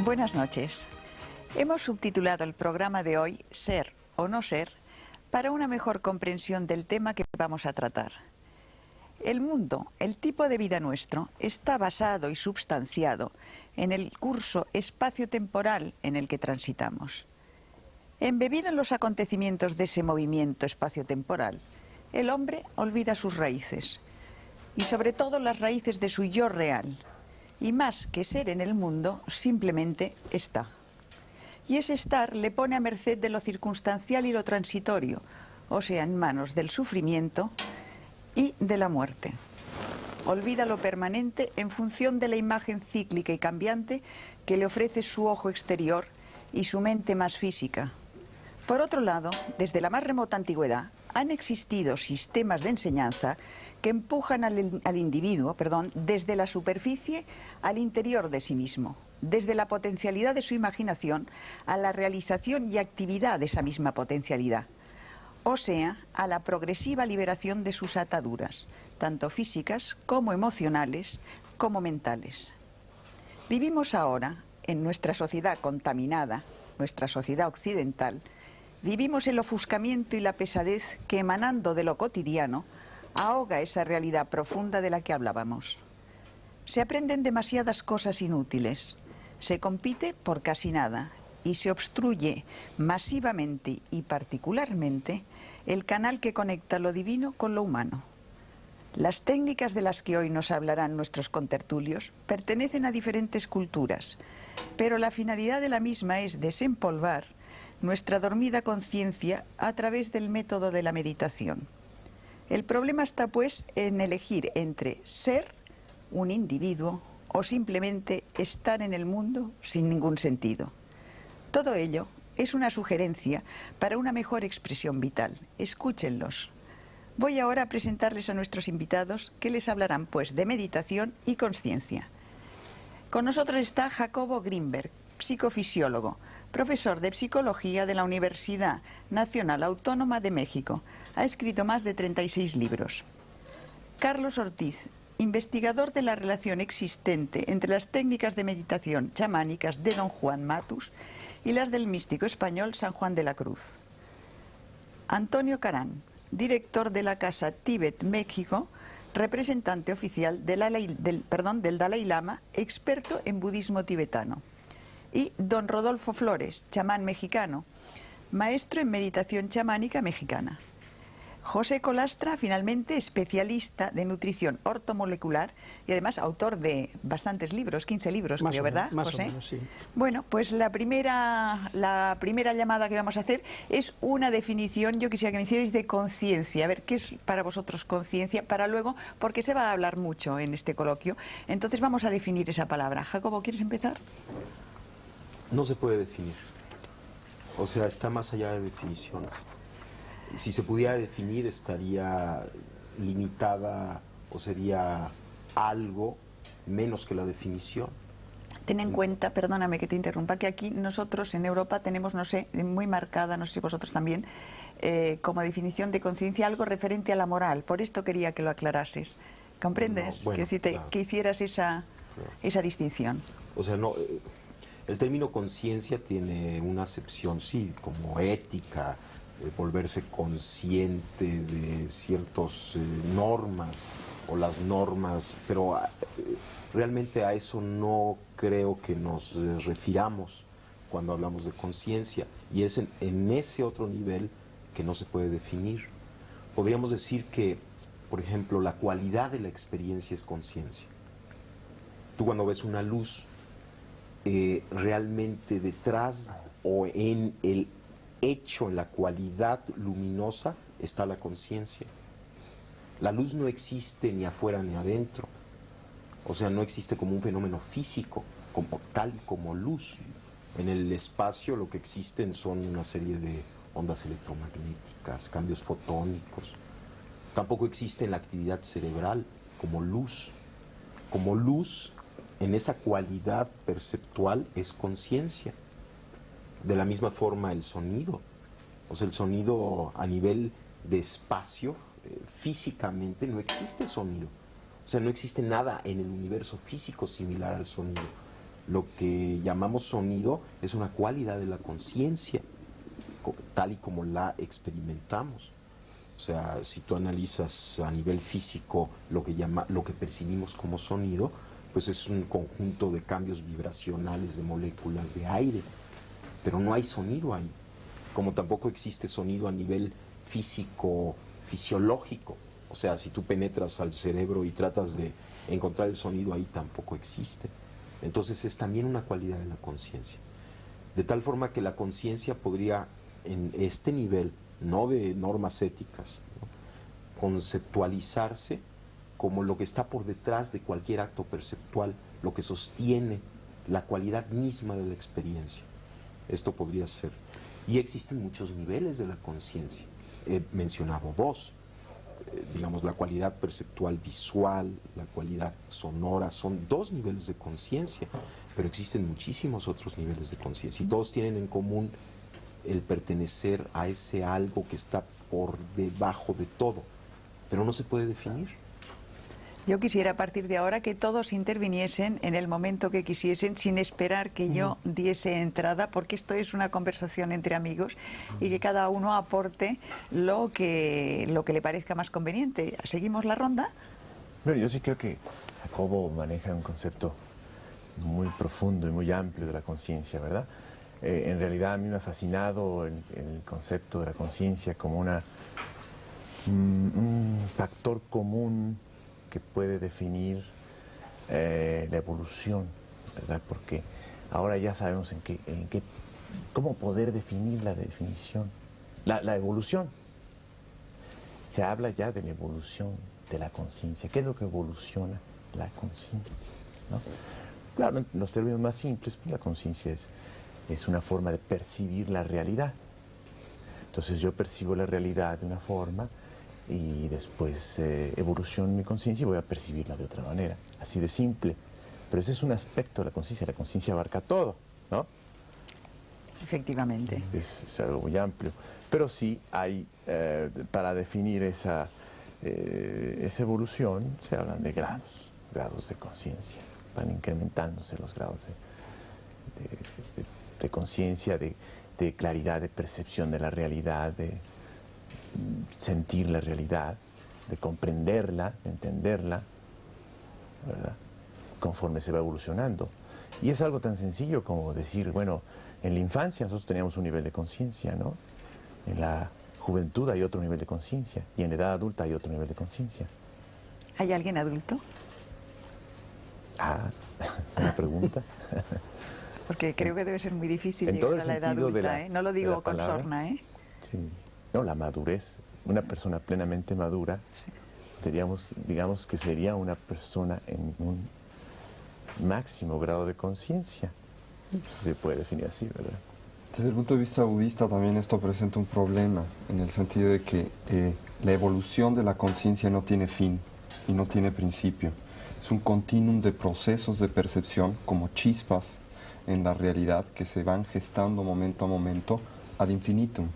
Buenas noches. Hemos subtitulado el programa de hoy Ser o no ser para una mejor comprensión del tema que vamos a tratar. El mundo, el tipo de vida nuestro, está basado y substanciado en el curso espacio-temporal en el que transitamos. Embebido en los acontecimientos de ese movimiento espacio-temporal, el hombre olvida sus raíces, y sobre todo las raíces de su yo real, y más que ser en el mundo, simplemente está. Y ese estar le pone a merced de lo circunstancial y lo transitorio, o sea, en manos del sufrimiento y de la muerte. Olvida lo permanente en función de la imagen cíclica y cambiante que le ofrece su ojo exterior y su mente más física. Por otro lado, desde la más remota antigüedad, han existido sistemas de enseñanza que empujan al individuo, desde la superficie al interior de sí mismo, desde la potencialidad de su imaginación a la realización y actividad de esa misma potencialidad, o sea, a la progresiva liberación de sus ataduras, tanto físicas como emocionales, como mentales. Vivimos ahora, en nuestra sociedad contaminada, nuestra sociedad occidental, vivimos el ofuscamiento y la pesadez que, emanando de lo cotidiano, ahoga esa realidad profunda de la que hablábamos. Se aprenden demasiadas cosas inútiles, se compite por casi nada y se obstruye masivamente y particularmente el canal que conecta lo divino con lo humano. Las técnicas de las que hoy nos hablarán nuestros contertulios pertenecen a diferentes culturas, pero la finalidad de la misma es desempolvar nuestra dormida conciencia a través del método de la meditación. El problema está, pues, en elegir entre ser un individuo o simplemente estar en el mundo sin ningún sentido. Todo ello es una sugerencia para una mejor expresión vital. Escúchenlos. Voy ahora a presentarles a nuestros invitados, que les hablarán, pues, de meditación y conciencia. Con nosotros está Jacobo Grinberg, psicofisiólogo, profesor de psicología de la Universidad Nacional Autónoma de México. Ha escrito más de 36 libros. Carlos Ortiz, investigador de la relación existente entre las técnicas de meditación chamánicas de don Juan Matus y las del místico español San Juan de la Cruz. Antonio Carán, director de la Casa Tíbet México, representante oficial del Dalai Lama, experto en budismo tibetano. Y don Rodolfo Flores, chamán mexicano, maestro en meditación chamánica mexicana. José Colastra, finalmente, especialista de nutrición ortomolecular y además autor de bastantes libros, 15 libros, creo, ¿verdad, José? Más o menos, sí. Bueno, pues la primera llamada que vamos a hacer es una definición, yo quisiera que me hicierais, de conciencia. A ver, ¿qué es para vosotros conciencia? Para luego, porque se va a hablar mucho en este coloquio, entonces vamos a definir esa palabra. Jacobo, ¿quieres empezar? No se puede definir. O sea, está más allá de definiciones. Si se pudiera definir, estaría limitada o sería algo menos que la definición. Ten en cuenta, perdóname que te interrumpa, que aquí nosotros en Europa tenemos, no sé, muy marcada, no sé si vosotros también, como definición de conciencia algo referente a la moral. Por esto quería que lo aclarases. ¿Comprendes? No, bueno, claro. Que hicieras esa distinción. O sea, no, el término conciencia tiene una acepción, sí, como ética, volverse consciente de ciertas normas o las normas, pero realmente a eso no creo que nos refiramos cuando hablamos de conciencia, y es en ese otro nivel que no se puede definir. Podríamos decir que, por ejemplo, la cualidad de la experiencia es conciencia. Tú cuando ves una luz, realmente detrás o en el hecho, en la cualidad luminosa, está la conciencia. La luz no existe ni afuera ni adentro. O sea, no existe como un fenómeno físico, como tal como luz. En el espacio lo que existen son una serie de ondas electromagnéticas, cambios fotónicos. Tampoco existe en la actividad cerebral como luz. Como luz, en esa cualidad perceptual, es conciencia. De la misma forma el sonido. O sea, el sonido a nivel de espacio, físicamente no existe sonido. O sea, no existe nada en el universo físico similar al sonido. Lo que llamamos sonido es una cualidad de la conciencia, tal y como la experimentamos. O sea, si tú analizas a nivel físico lo que percibimos como sonido, pues es un conjunto de cambios vibracionales de moléculas de aire, pero no hay sonido ahí, como tampoco existe sonido a nivel físico, fisiológico. O sea, si tú penetras al cerebro y tratas de encontrar el sonido ahí, tampoco existe. Entonces es también una cualidad de la conciencia. De tal forma que la conciencia podría, en este nivel, no de normas éticas, ¿no?, conceptualizarse como lo que está por detrás de cualquier acto perceptual, lo que sostiene la cualidad misma de la experiencia. Esto podría ser. Y existen muchos niveles de la conciencia. He mencionado dos. Digamos, la cualidad perceptual visual, la cualidad sonora, son dos niveles de conciencia, pero existen muchísimos otros niveles de conciencia y todos tienen en común el pertenecer a ese algo que está por debajo de todo, pero no se puede definir. Yo quisiera a partir de ahora que todos interviniesen en el momento que quisiesen sin esperar que yo diese entrada, porque esto es una conversación entre amigos y que cada uno aporte lo que le parezca más conveniente. ¿Seguimos la ronda? Bueno, yo sí creo que Jacobo maneja un concepto muy profundo y muy amplio de la conciencia, ¿verdad? En realidad a mí me ha fascinado el concepto de la conciencia como un factor común que puede definir la evolución, ¿verdad? Porque ahora ya sabemos cómo poder definir la definición, la evolución. Se habla ya de la evolución de la conciencia. ¿Qué es lo que evoluciona la conciencia, ¿no? Claro, en los términos más simples, pues la conciencia es una forma de percibir la realidad. Entonces yo percibo la realidad de una forma y después evoluciono mi conciencia y voy a percibirla de otra manera. Así de simple. Pero ese es un aspecto de la conciencia. La conciencia abarca todo, ¿no? Efectivamente. Es algo muy amplio. Pero sí hay, para definir esa evolución, se hablan de grados de conciencia. Van incrementándose los grados de conciencia, de claridad, de percepción de la realidad, de sentir la realidad, de comprenderla, de entenderla, ¿verdad?, conforme se va evolucionando. Y es algo tan sencillo como decir, bueno, en la infancia nosotros teníamos un nivel de conciencia, ¿no? En la juventud hay otro nivel de conciencia y en la edad adulta hay otro nivel de conciencia. ¿Hay alguien adulto? Ah, una pregunta. Porque creo que debe ser muy difícil en llegar a la edad adulta, ¿eh? No lo digo con sorna, ¿eh? Sí. No, la madurez. Una persona plenamente madura, sí, digamos que sería una persona en un máximo grado de conciencia. Se puede definir así, ¿verdad? Desde el punto de vista budista también esto presenta un problema, en el sentido de que la evolución de la conciencia no tiene fin y no tiene principio. Es un continuum de procesos de percepción como chispas en la realidad que se van gestando momento a momento ad infinitum.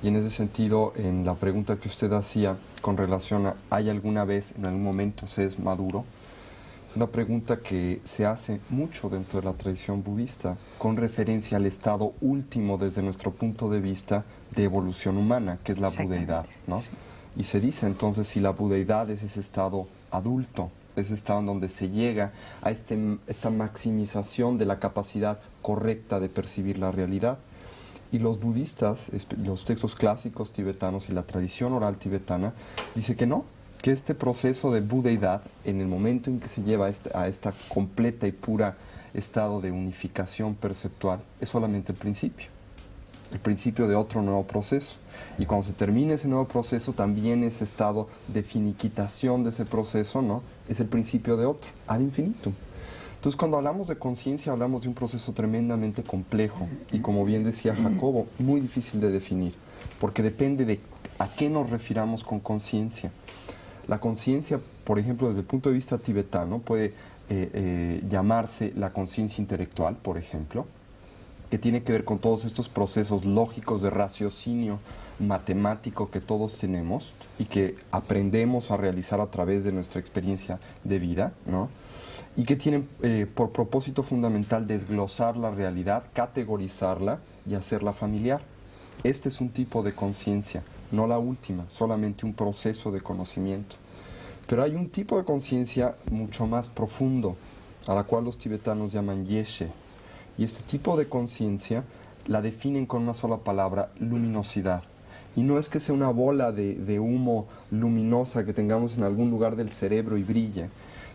Y en ese sentido, en la pregunta que usted hacía con relación a ¿hay alguna vez, en algún momento se es maduro?, es una pregunta que se hace mucho dentro de la tradición budista con referencia al estado último desde nuestro punto de vista de evolución humana, que es la budeidad, ¿no? Sí. Y se dice entonces si la budeidad es ese estado adulto, ese estado en donde se llega a esta maximización de la capacidad correcta de percibir la realidad. Y los budistas, los textos clásicos tibetanos y la tradición oral tibetana, dice que no, que este proceso de budeidad, en el momento en que se lleva a esta completa y pura estado de unificación perceptual, es solamente el principio de otro nuevo proceso. Y cuando se termine ese nuevo proceso, también ese estado de finiquitación de ese proceso, ¿no?, es el principio de otro, ad infinitum. Entonces, cuando hablamos de conciencia, hablamos de un proceso tremendamente complejo y, como bien decía Jacobo, muy difícil de definir, porque depende de a qué nos refiramos con conciencia. La conciencia, por ejemplo, desde el punto de vista tibetano, puede llamarse la conciencia intelectual, por ejemplo, que tiene que ver con todos estos procesos lógicos de raciocinio matemático que todos tenemos y que aprendemos a realizar a través de nuestra experiencia de vida, ¿no? y que tienen por propósito fundamental desglosar la realidad, categorizarla y hacerla familiar. Este es un tipo de conciencia, no la última, solamente un proceso de conocimiento. Pero hay un tipo de conciencia mucho más profundo, a la cual los tibetanos llaman yeshe. Y este tipo de conciencia la definen con una sola palabra: luminosidad. Y no es que sea una bola de humo luminosa que tengamos en algún lugar del cerebro y brille,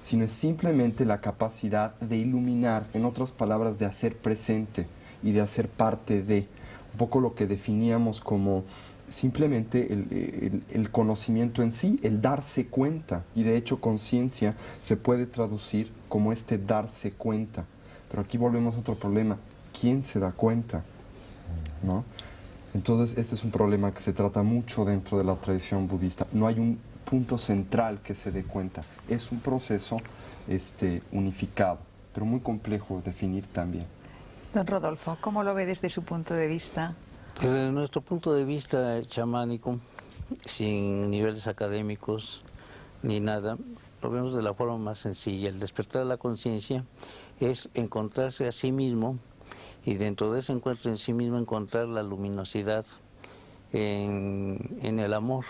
sino es simplemente la capacidad de iluminar, en otras palabras, de hacer presente y de hacer parte de, un poco lo que definíamos como simplemente el conocimiento en sí, el darse cuenta. Y de hecho conciencia se puede traducir como este darse cuenta. Pero aquí volvemos a otro problema: ¿quién se da cuenta? ¿No? Entonces este es un problema que se trata mucho dentro de la tradición budista. No hay un punto central que se dé cuenta. Es un proceso unificado, pero muy complejo de definir también. Don Rodolfo, ¿cómo lo ve desde su punto de vista? Desde nuestro punto de vista chamánico, sin niveles académicos ni nada, lo vemos de la forma más sencilla. El despertar de la conciencia es encontrarse a sí mismo, y dentro de ese encuentro en sí mismo encontrar la luminosidad en el amor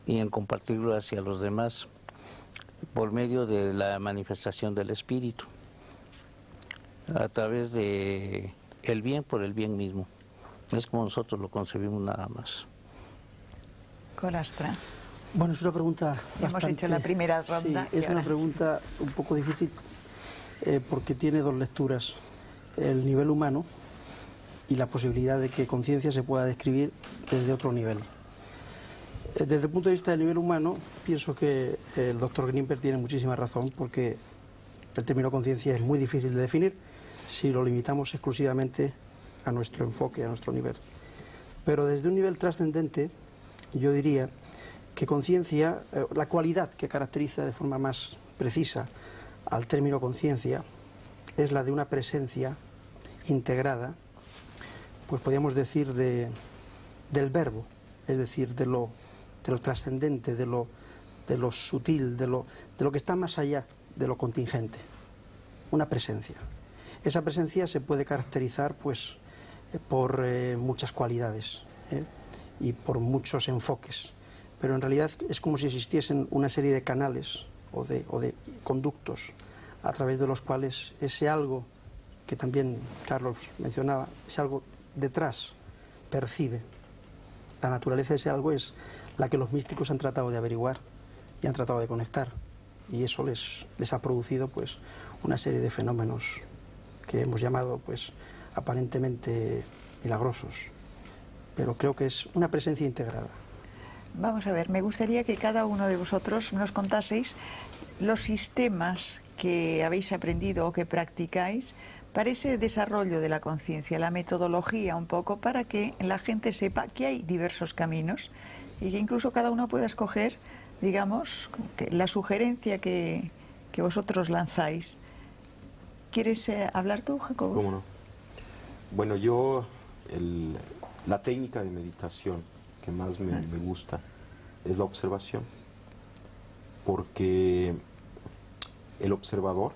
y en compartirlo hacia los demás por medio de la manifestación del espíritu, a través de el bien por el bien mismo. Es como nosotros lo concebimos, nada más. Colastra. Bueno, es una pregunta bastante... Hemos hecho la primera ronda. Sí, es una pregunta un poco difícil porque tiene dos lecturas: el nivel humano y la posibilidad de que conciencia se pueda describir desde otro nivel. Desde el punto de vista del nivel humano, pienso que el doctor Grimper tiene muchísima razón, porque el término conciencia es muy difícil de definir si lo limitamos exclusivamente a nuestro enfoque, a nuestro nivel. Pero desde un nivel trascendente, yo diría que conciencia, la cualidad que caracteriza de forma más precisa al término conciencia, es la de una presencia integrada, pues podríamos decir del verbo, es decir, de lo trascendente, de lo sutil, de lo que está más allá de lo contingente. Una presencia. Esa presencia se puede caracterizar pues por muchas cualidades y por muchos enfoques, pero en realidad es como si existiesen una serie de canales o de conductos a través de los cuales ese algo que también Carlos mencionaba, ese algo detrás percibe. La naturaleza de ese algo es la que los místicos han tratado de averiguar y han tratado de conectar, y eso les ha producido pues una serie de fenómenos que hemos llamado pues aparentemente milagrosos, pero creo que es una presencia integrada. Vamos a ver, me gustaría que cada uno de vosotros nos contaseis los sistemas que habéis aprendido o que practicáis para ese desarrollo de la conciencia, la metodología un poco, para que la gente sepa que hay diversos caminos y que incluso cada uno pueda escoger, digamos, que la sugerencia que vosotros lanzáis. ¿Quieres hablar tú, Jacobo? ¿Cómo no? Bueno, yo la técnica de meditación que más me gusta es la observación, porque el observador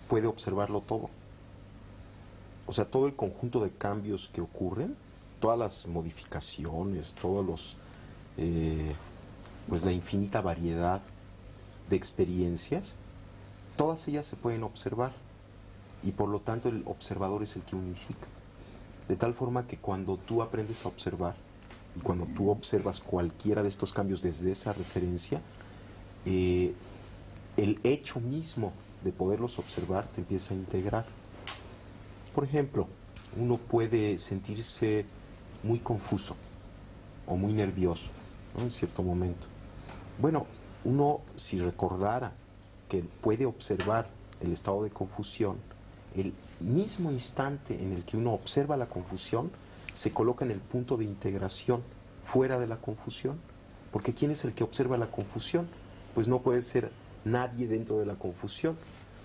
puede observarlo todo. O sea, todo el conjunto de cambios que ocurren, todas las modificaciones, todos los pues la infinita variedad de experiencias, todas ellas se pueden observar, y por lo tanto el observador es el que unifica. De tal forma que cuando tú aprendes a observar y cuando tú observas cualquiera de estos cambios desde esa referencia, el hecho mismo de poderlos observar te empieza a integrar. Por ejemplo, uno puede sentirse muy confuso o muy nervioso, ¿no?, en cierto momento. Bueno, uno, si recordara que puede observar el estado de confusión, el mismo instante en el que uno observa la confusión, se coloca en el punto de integración fuera de la confusión. Porque ¿quién es el que observa la confusión? Pues no puede ser nadie dentro de la confusión.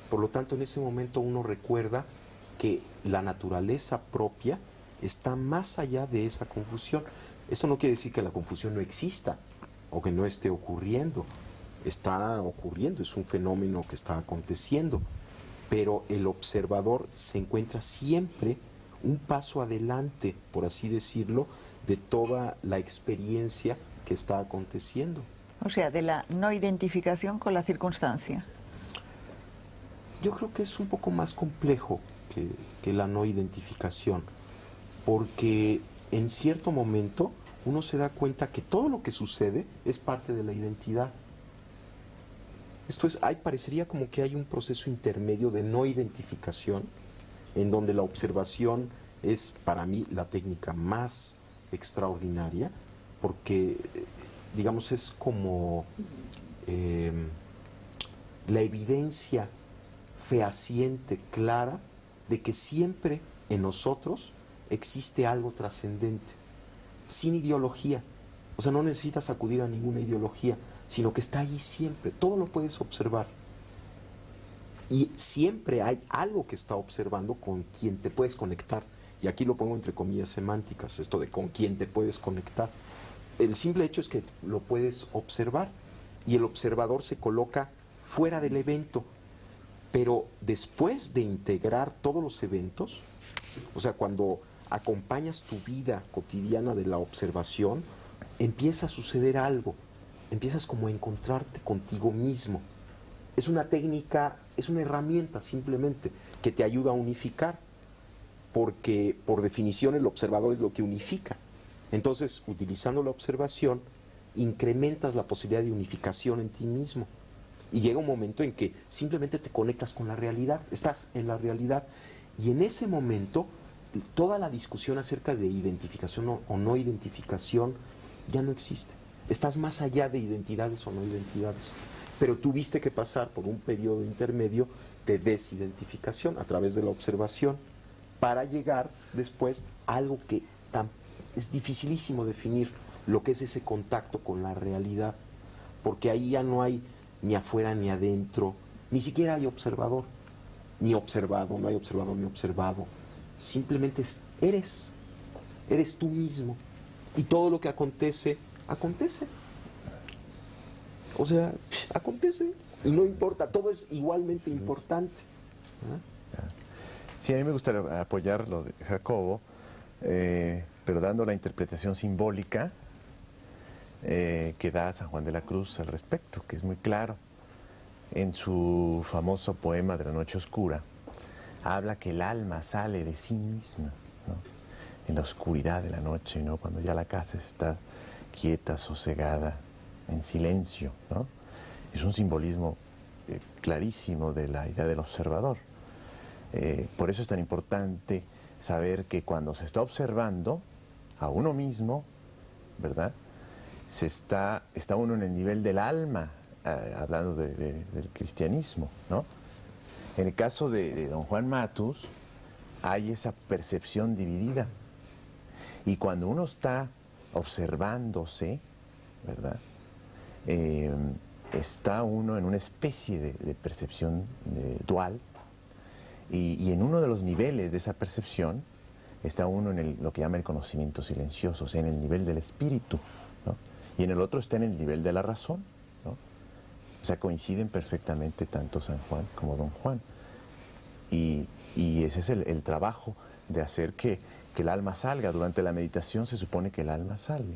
Por lo tanto, en ese momento uno recuerda que la naturaleza propia está más allá de esa confusión. Esto no quiere decir que la confusión no exista o que no esté ocurriendo, está ocurriendo, es un fenómeno que está aconteciendo, pero el observador se encuentra siempre un paso adelante, por así decirlo, de toda la experiencia que está aconteciendo. O sea, de la no identificación con la circunstancia. Yo creo que es un poco más complejo que la no identificación, porque en cierto momento uno se da cuenta que todo lo que sucede es parte de la identidad. Esto es, parecería como que hay un proceso intermedio de no identificación, en donde la observación es para mí la técnica más extraordinaria, porque, digamos, es como la evidencia fehaciente, clara, de que siempre en nosotros existe algo trascendente, sin ideología. O sea, no necesitas acudir a ninguna ideología, sino que está allí siempre, todo lo puedes observar. Y siempre hay algo que está observando con quien te puedes conectar. Y aquí lo pongo entre comillas semánticas, esto de con quien te puedes conectar. El simple hecho es que lo puedes observar y el observador se coloca fuera del evento. Pero después de integrar todos los eventos, o sea, cuando acompañas tu vida cotidiana de la observación, empieza a suceder algo, empiezas como a encontrarte contigo mismo. Es una técnica, es una herramienta simplemente que te ayuda a unificar, porque por definición el observador es lo que unifica. Entonces, utilizando la observación, incrementas la posibilidad de unificación en ti mismo. Y llega un momento en que simplemente te conectas con la realidad, estás en la realidad. Y en ese momento, toda la discusión acerca de identificación o no identificación ya no existe. Estás más allá de identidades o no identidades. Pero tuviste que pasar por un periodo intermedio de desidentificación a través de la observación para llegar después a algo que es dificilísimo definir, lo que es ese contacto con la realidad. Porque ahí ya no hay ni afuera ni adentro, ni siquiera hay observador, ni observado, no hay observador ni observado. Simplemente eres tú mismo. Y todo lo que acontece, acontece. O sea, acontece. Y no importa, todo es igualmente importante. Sí, a mí me gustaría apoyar lo de Jacobo, pero dando la interpretación simbólica que da San Juan de la Cruz al respecto, que es muy claro. En su famoso poema de la Noche Oscura, habla que el alma sale de sí misma, ¿no? En la oscuridad de la noche, ¿no? Cuando ya la casa está quieta, sosegada, en silencio, ¿no? Es un simbolismo clarísimo de la idea del observador. Por eso es tan importante saber que cuando se está observando a uno mismo, ¿verdad? Está uno en el nivel del alma, hablando del cristianismo, ¿no? En el caso de don Juan Matus, hay esa percepción dividida. Y cuando uno está observándose, ¿verdad? Está uno en una especie de percepción dual, y en uno de los niveles de esa percepción está uno en lo que llama el conocimiento silencioso, o sea, en el nivel del espíritu, ¿no? Y en el otro está en el nivel de la razón, ¿no? O sea, coinciden perfectamente tanto San Juan como don Juan. Y ese es el trabajo de hacer que el alma salga. Durante la meditación se supone que el alma sale,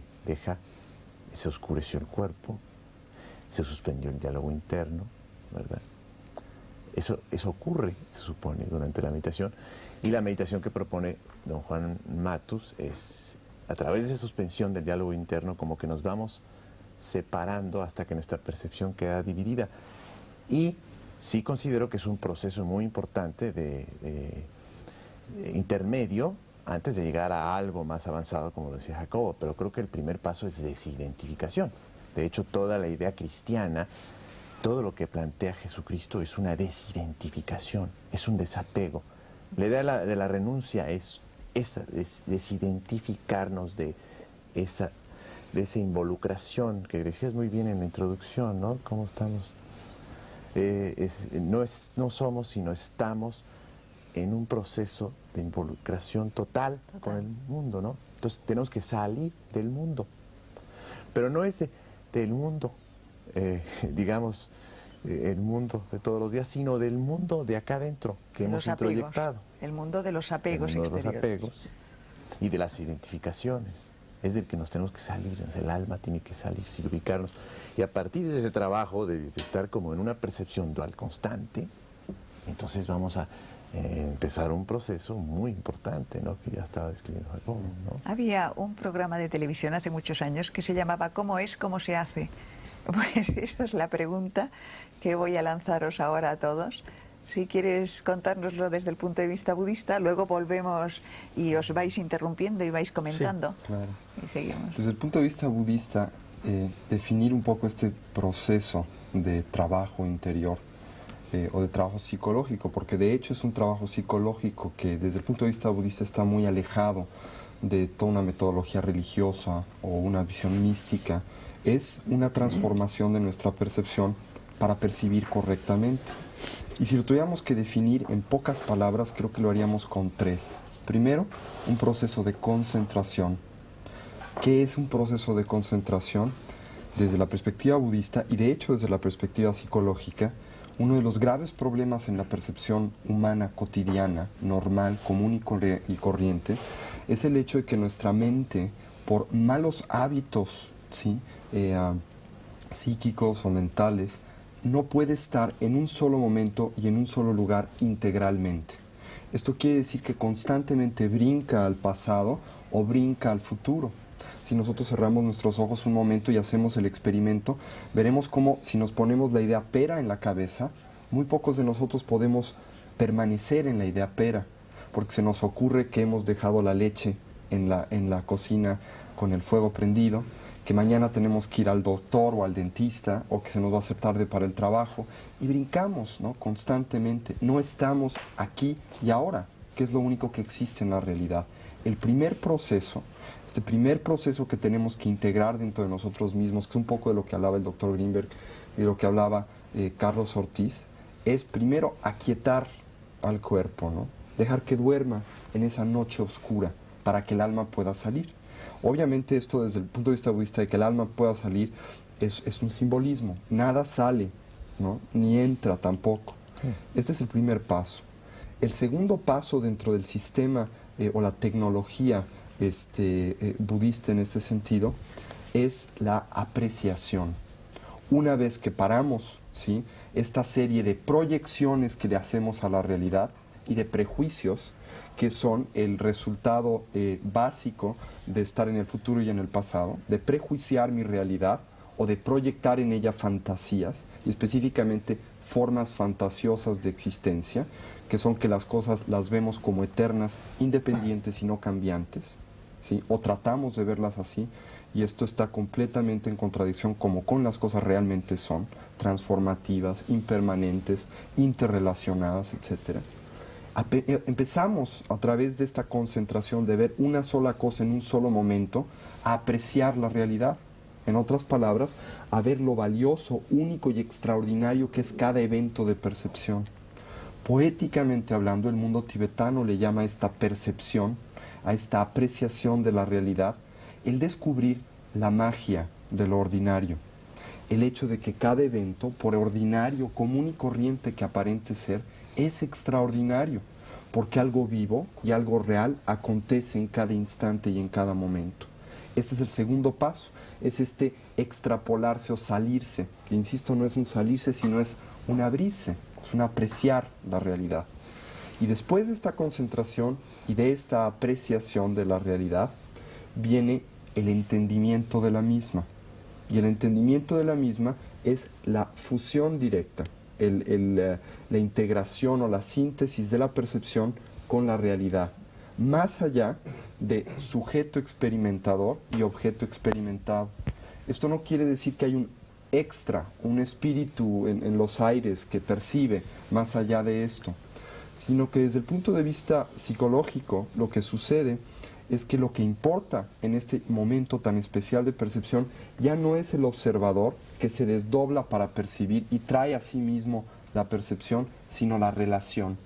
se oscureció el cuerpo, se suspendió el diálogo interno, ¿verdad? Eso ocurre, se supone, durante la meditación. Y la meditación que propone don Juan Matus es, a través de esa suspensión del diálogo interno, como que nos vamos separando hasta que nuestra percepción queda dividida. Y sí considero que es un proceso muy importante de intermedio antes de llegar a algo más avanzado, como lo decía Jacobo, pero creo que el primer paso es desidentificación. De hecho, toda la idea cristiana, todo lo que plantea Jesucristo es una desidentificación, es un desapego. La idea de la renuncia es desidentificarnos de esa involucración que decías muy bien en la introducción, ¿no? ¿Cómo estamos? No somos, sino estamos en un proceso de involucración total con el mundo, ¿no? Entonces tenemos que salir del mundo. Pero no es del mundo digamos, el mundo de todos los días, sino del mundo de acá adentro que hemos introyectado. El mundo de los apegos el mundo exteriores. de los apegos y de las identificaciones. Es del que nos tenemos que salir, el alma tiene que salir, sin ubicarnos. Y a partir de ese trabajo de estar como en una percepción dual constante, entonces vamos a empezar un proceso muy importante, ¿no? Que ya estaba describiendo Jacobo, ¿no? Había un programa de televisión hace muchos años que se llamaba ¿Cómo es, cómo se hace? Pues esa es la pregunta que voy a lanzaros ahora a todos. Si quieres contárnoslo desde el punto de vista budista, luego volvemos y os vais interrumpiendo y vais comentando. Sí, claro. Y seguimos. Desde el punto de vista budista, definir un poco este proceso de trabajo interior o de trabajo psicológico, porque de hecho es un trabajo psicológico que desde el punto de vista budista está muy alejado de toda una metodología religiosa o una visión mística, es una transformación de nuestra percepción para percibir correctamente. Y si lo tuviéramos que definir en pocas palabras, creo que lo haríamos con 3. Primero, un proceso de concentración. ¿Qué es un proceso de concentración? Desde la perspectiva budista y de hecho desde la perspectiva psicológica, uno de los graves problemas en la percepción humana cotidiana, normal, común y corriente, es el hecho de que nuestra mente, por malos hábitos, ¿sí? Psíquicos o mentales, no puede estar en un solo momento y en un solo lugar integralmente. Esto quiere decir que constantemente brinca al pasado o brinca al futuro. Si nosotros cerramos nuestros ojos un momento y hacemos el experimento, veremos cómo si nos ponemos la idea pera en la cabeza, muy pocos de nosotros podemos permanecer en la idea pera, porque se nos ocurre que hemos dejado la leche en la cocina con el fuego prendido, que mañana tenemos que ir al doctor o al dentista, o que se nos va a hacer tarde para el trabajo, y brincamos, ¿no? Constantemente. No estamos aquí y ahora, que es lo único que existe en la realidad. El primer proceso, este primer proceso que tenemos que integrar dentro de nosotros mismos, que es un poco de lo que hablaba el doctor Greenberg y de lo que hablaba Carlos Ortiz, es primero aquietar al cuerpo, ¿no? Dejar que duerma en esa noche oscura para que el alma pueda salir. Obviamente esto desde el punto de vista budista de que el alma pueda salir es un simbolismo. Nada sale, ¿no? Ni entra tampoco. Este es el primer paso. El segundo paso dentro del sistema o la tecnología budista en este sentido es la apreciación. Una vez que paramos, ¿sí?, esta serie de proyecciones que le hacemos a la realidad y de prejuicios que son el resultado básico de estar en el futuro y en el pasado, de prejuiciar mi realidad o de proyectar en ella fantasías, y específicamente formas fantasiosas de existencia, que son que las cosas las vemos como eternas, independientes y no cambiantes, ¿sí? O tratamos de verlas así, y esto está completamente en contradicción como con las cosas realmente son, transformativas, impermanentes, interrelacionadas, etc. Empezamos a través de esta concentración de ver una sola cosa en un solo momento, a apreciar la realidad. En otras palabras, a ver lo valioso, único y extraordinario que es cada evento de percepción. Poéticamente hablando, el mundo tibetano le llama a esta percepción, a esta apreciación de la realidad, el descubrir la magia de lo ordinario. El hecho de que cada evento, por ordinario, común y corriente que aparente ser, es extraordinario, porque algo vivo y algo real acontece en cada instante y en cada momento. Este es el segundo paso, es este extrapolarse o salirse, que insisto, no es un salirse, sino es un abrirse, es un apreciar la realidad. Y después de esta concentración y de esta apreciación de la realidad, viene el entendimiento de la misma. Y el entendimiento de la misma es la fusión directa, la integración o la síntesis de la percepción con la realidad, más allá de sujeto experimentador y objeto experimentado. Esto no quiere decir que hay un extra, un espíritu en los aires que percibe más allá de esto, sino que desde el punto de vista psicológico lo que sucede es que lo que importa en este momento tan especial de percepción ya no es el observador que se desdobla para percibir y trae a sí mismo la percepción, sino la relación.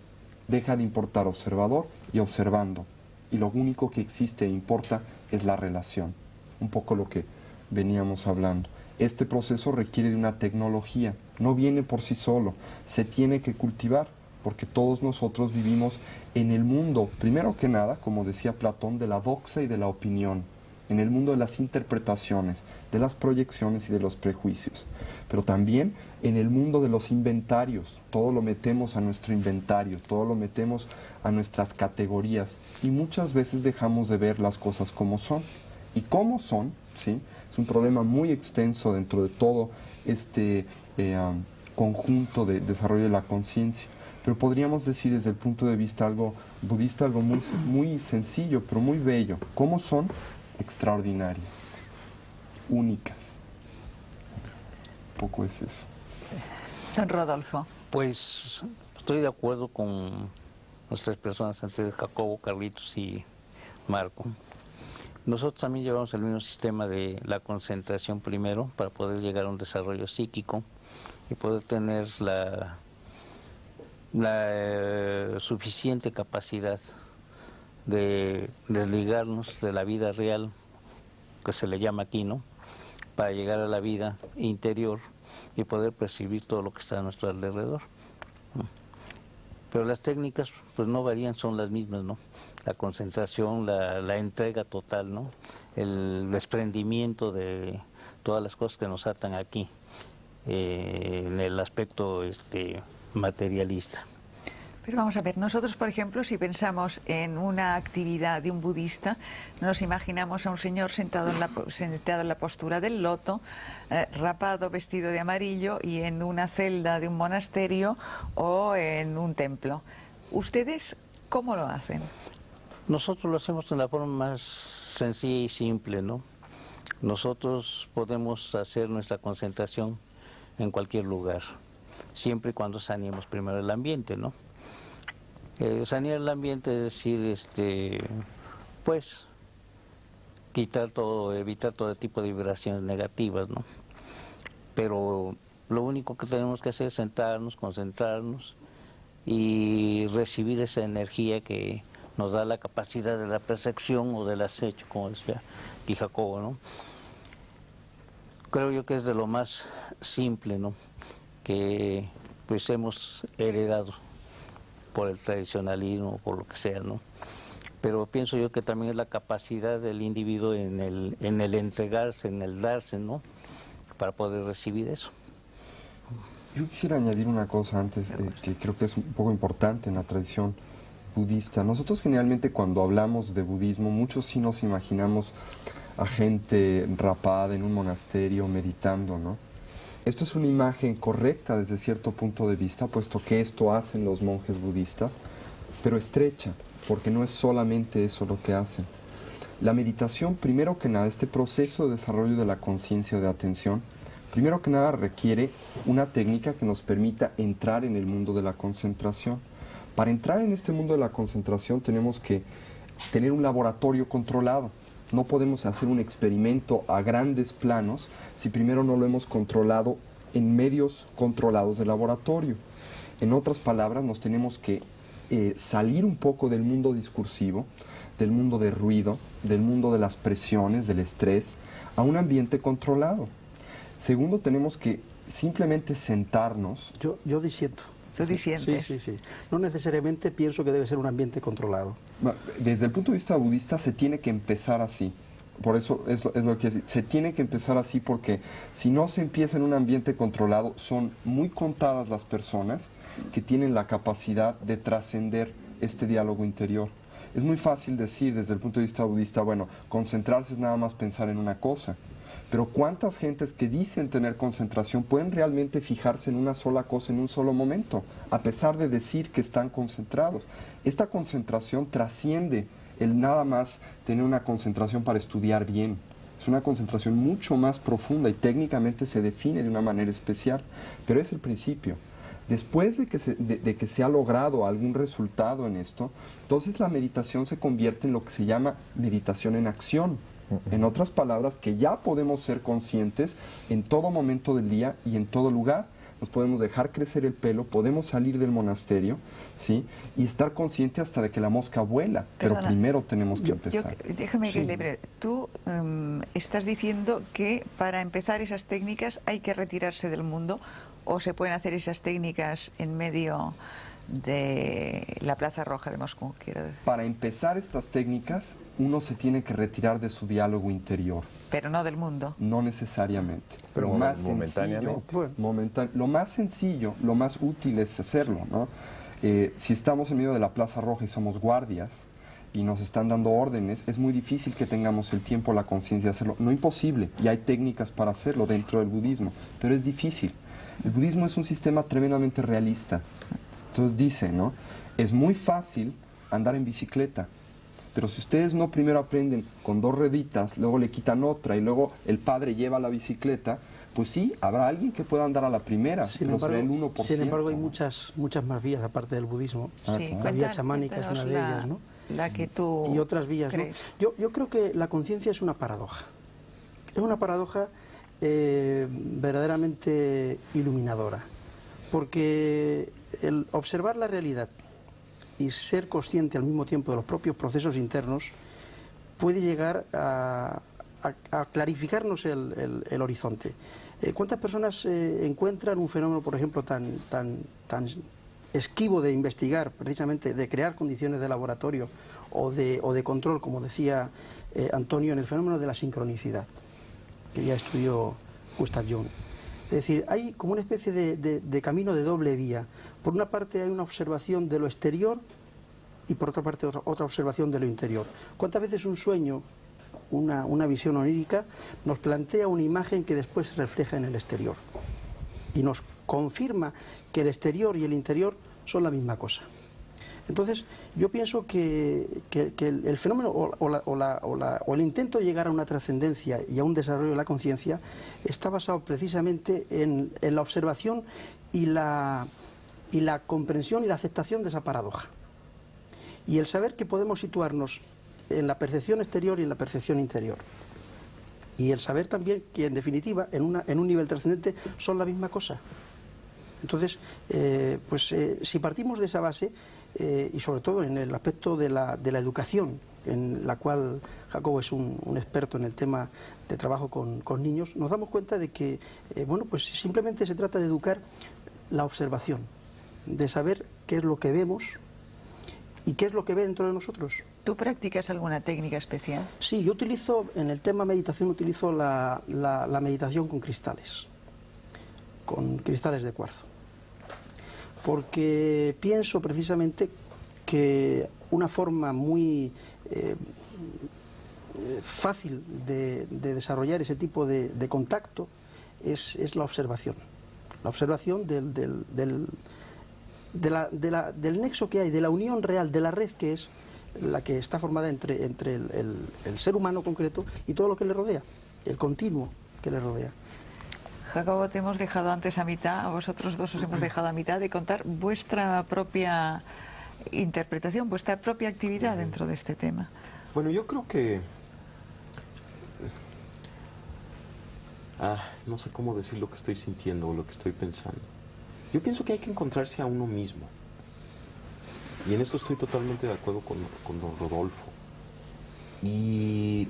Deja de importar observador y observando, y lo único que existe e importa es la relación. Un poco lo que veníamos hablando. Este proceso requiere de una tecnología, no viene por sí solo, se tiene que cultivar, porque todos nosotros vivimos en el mundo, primero que nada, como decía Platón, de la doxa y de la opinión, en el mundo de las interpretaciones, de las proyecciones y de los prejuicios, pero también en el mundo de los inventarios. Todo lo metemos a nuestro inventario, todo lo metemos a nuestras categorías y muchas veces dejamos de ver las cosas como son. Y cómo son, ¿sí? Es un problema muy extenso dentro de todo este conjunto de desarrollo de la conciencia. Pero podríamos decir desde el punto de vista algo budista, algo muy, muy sencillo, pero muy bello. ¿Cómo son? Extraordinarias, únicas. Un poco es eso. Don Rodolfo. Pues estoy de acuerdo con las tres personas antes, Jacobo, Carlitos y Marco. Nosotros también llevamos el mismo sistema de la concentración primero para poder llegar a un desarrollo psíquico y poder tener la suficiente capacidad de desligarnos de la vida real, que se le llama aquí, ¿no? Para llegar a la vida interior y poder percibir todo lo que está a nuestro alrededor. Pero las técnicas pues no varían, son las mismas, ¿no? La concentración, la entrega total, ¿no? El desprendimiento de todas las cosas que nos atan aquí, en el aspecto materialista. Pero vamos a ver, nosotros, por ejemplo, si pensamos en una actividad de un budista, nos imaginamos a un señor sentado en la postura del loto, rapado, vestido de amarillo y en una celda de un monasterio o en un templo. ¿Ustedes cómo lo hacen? Nosotros lo hacemos de la forma más sencilla y simple, ¿no? Nosotros podemos hacer nuestra concentración en cualquier lugar, siempre y cuando saneemos primero el ambiente, ¿no? Sanear el ambiente es decir, pues, quitar todo, evitar todo tipo de vibraciones negativas, ¿no? Pero lo único que tenemos que hacer es sentarnos, concentrarnos y recibir esa energía que nos da la capacidad de la percepción o del acecho, como decía aquí Jacobo, ¿no? Creo yo que es de lo más simple, ¿no? Que pues hemos heredado por el tradicionalismo, por lo que sea, ¿no? Pero pienso yo que también es la capacidad del individuo en el entregarse, en el darse, ¿no? Para poder recibir eso. Yo quisiera añadir una cosa antes, que creo que es un poco importante en la tradición budista. Nosotros generalmente cuando hablamos de budismo, muchos sí nos imaginamos a gente rapada en un monasterio meditando, ¿no? Esto es una imagen correcta desde cierto punto de vista, puesto que esto hacen los monjes budistas, pero estrecha, porque no es solamente eso lo que hacen. La meditación, primero que nada, este proceso de desarrollo de la conciencia o de atención, primero que nada requiere una técnica que nos permita entrar en el mundo de la concentración. Para entrar en este mundo de la concentración tenemos que tener un laboratorio controlado. No podemos hacer un experimento a grandes planos si primero no lo hemos controlado en medios controlados de laboratorio. En otras palabras, nos tenemos que salir un poco del mundo discursivo, del mundo de ruido, del mundo de las presiones, del estrés, a un ambiente controlado. Segundo, tenemos que simplemente sentarnos. Yo disiento. ¿Tú disientes? Sí. No necesariamente pienso que debe ser un ambiente controlado. Desde el punto de vista budista se tiene que empezar así. Por eso es lo que quiero decir. Se tiene que empezar así porque si no se empieza en un ambiente controlado, son muy contadas las personas que tienen la capacidad de trascender este diálogo interior. Es muy fácil decir desde el punto de vista budista, bueno, concentrarse es nada más pensar en una cosa. Pero ¿cuántas gentes que dicen tener concentración pueden realmente fijarse en una sola cosa en un solo momento, a pesar de decir que están concentrados? Esta concentración trasciende el nada más tener una concentración para estudiar bien. Es una concentración mucho más profunda y técnicamente se define de una manera especial, pero es el principio. Después de que se ha logrado algún resultado en esto, entonces la meditación se convierte en lo que se llama meditación en acción. En otras palabras, que ya podemos ser conscientes en todo momento del día y en todo lugar. Nos podemos dejar crecer el pelo, podemos salir del monasterio, ¿sí? Y estar consciente hasta de que la mosca vuela. Pero Perdona, primero tenemos que empezar. Déjame que Sí. le tú tú estás diciendo que para empezar esas técnicas hay que retirarse del mundo, o se pueden hacer esas técnicas en medio de la Plaza Roja de Moscú, quiero decir. Para empezar estas técnicas, uno se tiene que retirar de su diálogo interior. Pero no del mundo. No necesariamente. Pero lo más momentáneamente. sencillo, lo más sencillo, lo más útil es hacerlo, ¿no? Si estamos en medio de la Plaza Roja y somos guardias y nos están dando órdenes, es muy difícil que tengamos el tiempo, la conciencia de hacerlo. No imposible, y hay técnicas para hacerlo dentro del budismo, pero es difícil. El budismo es un sistema tremendamente realista. Entonces dice, ¿no? Es muy fácil andar en bicicleta, pero si ustedes no primero aprenden con 2 rueditas, luego le quitan otra y luego el padre lleva la bicicleta, pues sí, habrá alguien que pueda andar a la primera, pero será el 1%. Sin embargo, hay muchas más vías aparte del budismo. Sí, La vía chamánica es una de ellas, ¿no? La que tú y otras vías, ¿no? crees. Yo creo que la conciencia es una paradoja. Es una paradoja verdaderamente iluminadora, porque el observar la realidad y ser consciente al mismo tiempo de los propios procesos internos puede llegar a clarificarnos el horizonte. ¿Cuántas personas encuentran un fenómeno, por ejemplo, tan esquivo de investigar, precisamente de crear condiciones de laboratorio o de control, como decía Antonio, en el fenómeno de la sincronicidad, que ya estudió Gustav Jung? Es decir, hay como una especie de camino de doble vía. Por una parte hay una observación de lo exterior y por otra parte otra observación de lo interior. ¿Cuántas veces un sueño, una visión onírica, nos plantea una imagen que después se refleja en el exterior y nos confirma que el exterior y el interior son la misma cosa? Entonces, yo pienso que el fenómeno o el intento de llegar a una trascendencia y a un desarrollo de la conciencia está basado precisamente en la observación y la comprensión y la aceptación de esa paradoja. Y el saber que podemos situarnos en la percepción exterior y en la percepción interior. Y el saber también que, en definitiva, en un nivel trascendente son la misma cosa. Entonces, si partimos de esa base, y sobre todo en el aspecto de la educación, en la cual Jacobo es un experto en el tema de trabajo con niños, nos damos cuenta de que, pues simplemente se trata de educar la observación, de saber qué es lo que vemos y qué es lo que ve dentro de nosotros. ¿Tú practicas alguna técnica especial? Sí, yo utilizo, en el tema meditación, utilizo la meditación con cristales de cuarzo. Porque pienso precisamente que una forma muy fácil de desarrollar ese tipo de contacto es la observación. La observación del nexo que hay, de la unión real, de la red que es la que está formada entre el ser humano concreto y todo lo que le rodea, el continuo que le rodea. Jacobo, te hemos dejado antes a mitad, a vosotros dos os hemos dejado a mitad de contar vuestra propia interpretación, vuestra propia actividad dentro de este tema. Bueno, yo creo que... no sé cómo decir lo que estoy sintiendo o lo que estoy pensando. Yo pienso que hay que encontrarse a uno mismo. Y en esto estoy totalmente de acuerdo con don Rodolfo. Y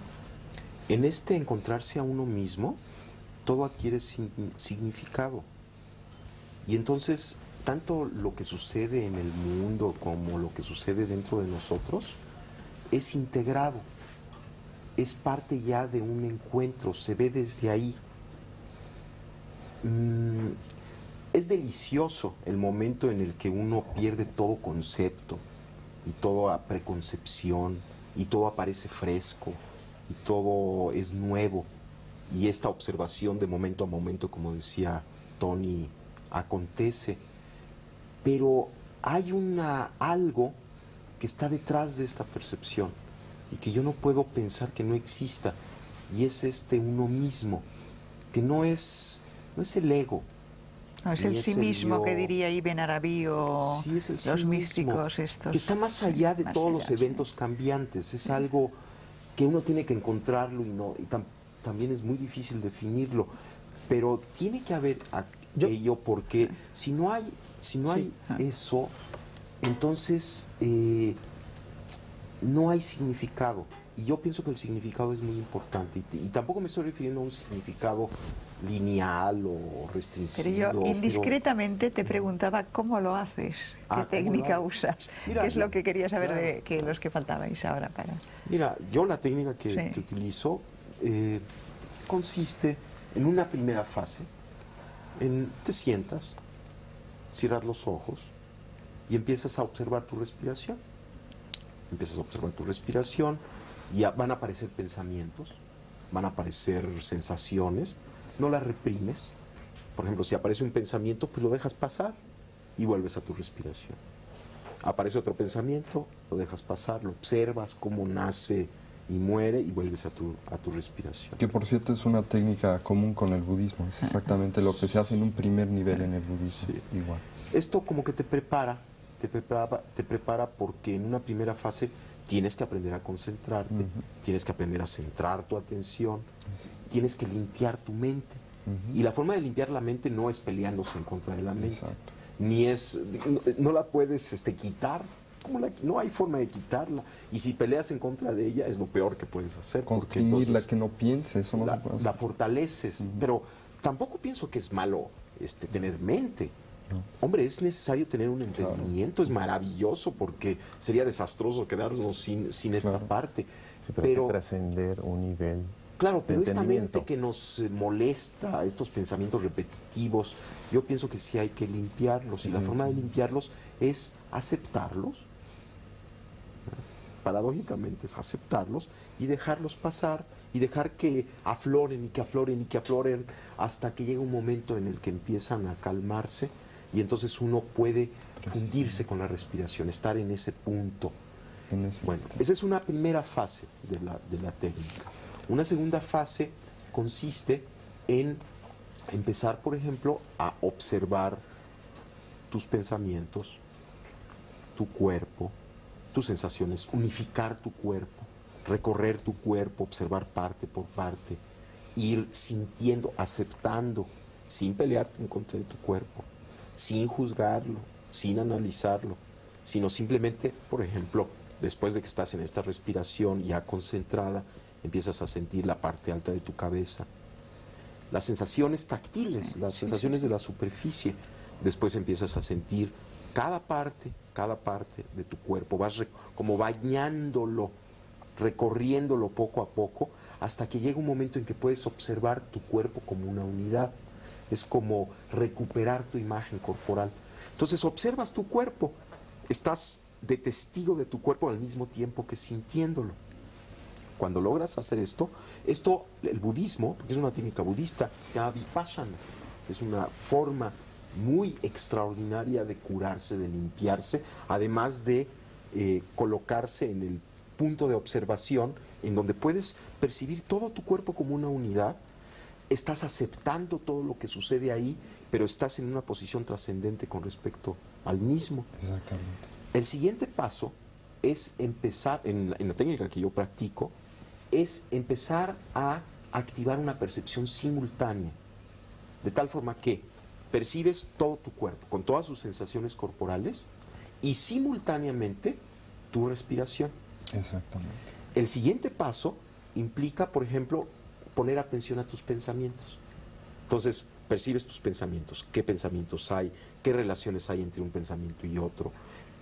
en este encontrarse a uno mismo, todo adquiere significado. Y entonces, tanto lo que sucede en el mundo como lo que sucede dentro de nosotros es integrado, es parte ya de un encuentro, se ve desde ahí. Es delicioso el momento en el que uno pierde todo concepto y toda preconcepción y todo aparece fresco y todo es nuevo. Y esta observación de momento a momento, como decía Tony, acontece. Pero hay algo que está detrás de esta percepción y que yo no puedo pensar que no exista. Y es uno mismo, que no es el ego. No, es el sí mismo que diría Ibn Arabi o sí, es el los sí místicos mismo, estos. que está más allá de más todos allá, los eventos cambiantes. Es algo que uno tiene que encontrarlo y también es muy difícil definirlo, pero tiene que haber aquello, porque si no hay eso, entonces no hay significado. Y yo pienso que el significado es muy importante. Y tampoco me estoy refiriendo a un significado lineal o restringido. Pero yo indiscretamente te preguntaba cómo lo haces, qué técnica usas, Mira, qué es lo que quería saber claro, de que los que faltabais ahora para... Mira, yo la técnica que Sí. utilizo consiste en una primera fase, te sientas, cierras los ojos y empiezas a observar tu respiración. Empiezas a observar tu respiración y van a aparecer pensamientos, van a aparecer sensaciones, no las reprimes. Por ejemplo, si aparece un pensamiento, pues lo dejas pasar y vuelves a tu respiración. Aparece otro pensamiento, lo dejas pasar, lo observas cómo nace y muere y vuelves a tu respiración. Que por cierto es una técnica común con el budismo, es exactamente lo que se hace en un primer nivel en el budismo, Sí. igual. Esto como que te prepara porque en una primera fase tienes que aprender a concentrarte, tienes que aprender a centrar tu atención, tienes que limpiar tu mente. Y la forma de limpiar la mente no es peleándose en contra de la mente, Exacto. ni es, no la puedes quitar, no hay forma de quitarla. Y si peleas en contra de ella es lo peor que puedes hacer. Porque Constriñirla, entonces que no piense, eso no se puede la hacer. fortaleces, pero tampoco pienso que es malo tener mente. No. Hombre, es necesario tener un entendimiento, es maravilloso, porque sería desastroso quedarnos sin esta Claro. parte. Sí, pero hay que trascender un nivel Claro, de pero esta entendimiento. mente que nos molesta, estos pensamientos repetitivos, yo pienso que sí hay que limpiarlos, y la forma de limpiarlos es aceptarlos, paradójicamente es aceptarlos y dejarlos pasar y dejar que afloren y que afloren y que afloren hasta que llega un momento en el que empiezan a calmarse y entonces uno puede fundirse con la respiración, estar en ese punto. En ese Bueno, instante. esa es una primera fase de la técnica. Una segunda fase consiste en empezar, por ejemplo, a observar tus pensamientos, tu cuerpo, tus sensaciones, unificar tu cuerpo, recorrer tu cuerpo, observar parte por parte, ir sintiendo, aceptando, sin pelearte en contra de tu cuerpo, sin juzgarlo, sin analizarlo, sino simplemente, por ejemplo, después de que estás en esta respiración ya concentrada, empiezas a sentir la parte alta de tu cabeza, las sensaciones táctiles, las sensaciones de la superficie. Después empiezas a sentir cada parte de tu cuerpo, vas como bañándolo, recorriéndolo poco a poco, hasta que llega un momento en que puedes observar tu cuerpo como una unidad. Es como recuperar tu imagen corporal. Entonces observas tu cuerpo, estás de testigo de tu cuerpo al mismo tiempo que sintiéndolo. Cuando logras hacer esto, el budismo, porque es una técnica budista, se llama vipassana, es una forma muy extraordinaria de curarse, de limpiarse, además de colocarse en el punto de observación en donde puedes percibir todo tu cuerpo como una unidad, estás aceptando todo lo que sucede ahí, pero estás en una posición trascendente con respecto al mismo. Exactamente. El siguiente paso es empezar, en la técnica que yo practico, es empezar a activar una percepción simultánea, de tal forma que percibes todo tu cuerpo, con todas sus sensaciones corporales, y simultáneamente tu respiración. Exactamente. El siguiente paso implica, por ejemplo, poner atención a tus pensamientos. Entonces, percibes tus pensamientos, qué pensamientos hay, qué relaciones hay entre un pensamiento y otro,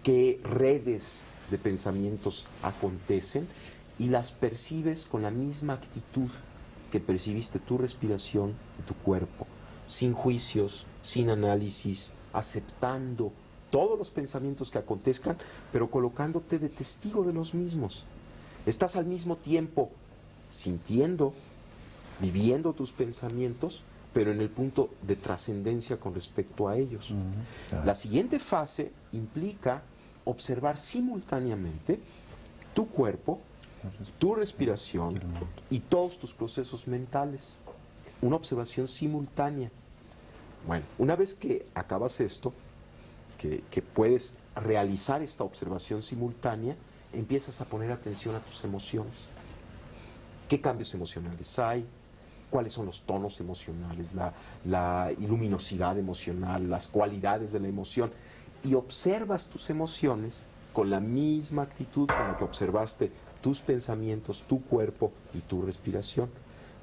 qué redes de pensamientos acontecen, y las percibes con la misma actitud que percibiste tu respiración y tu cuerpo, sin juicios, sin análisis, aceptando todos los pensamientos que acontezcan, pero colocándote de testigo de los mismos. Estás al mismo tiempo sintiendo, viviendo tus pensamientos, pero en el punto de trascendencia con respecto a ellos. La siguiente fase implica observar simultáneamente tu cuerpo, tu respiración y todos tus procesos mentales. Una observación simultánea. Bueno, una vez que acabas esto, que puedes realizar esta observación simultánea, empiezas a poner atención a tus emociones. ¿Qué cambios emocionales hay? ¿Cuáles son los tonos emocionales, la luminosidad emocional, las cualidades de la emoción? Y observas tus emociones con la misma actitud con la que observaste tus pensamientos, tu cuerpo y tu respiración.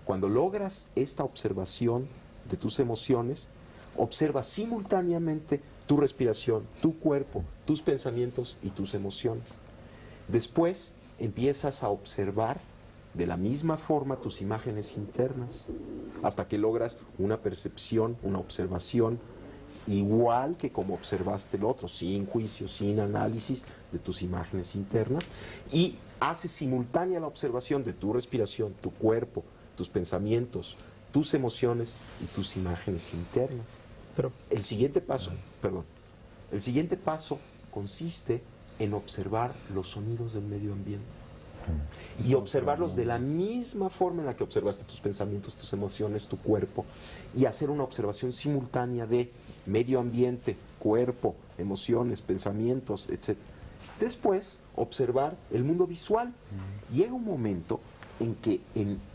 Cuando logras esta observación de tus emociones, observa simultáneamente tu respiración, tu cuerpo, tus pensamientos y tus emociones. Después empiezas a observar de la misma forma tus imágenes internas, hasta que logras una percepción, una observación igual que como observaste el otro, sin juicio, sin análisis de tus imágenes internas, y haces simultánea la observación de tu respiración, tu cuerpo, tus pensamientos, tus emociones y tus imágenes internas. Pero El siguiente paso consiste en observar los sonidos del medio ambiente y observarlos de la misma forma en la que observaste tus pensamientos, tus emociones, tu cuerpo, y hacer una observación simultánea de medio ambiente, cuerpo, emociones, pensamientos, etc. Después, observar el mundo visual. Llega un momento en que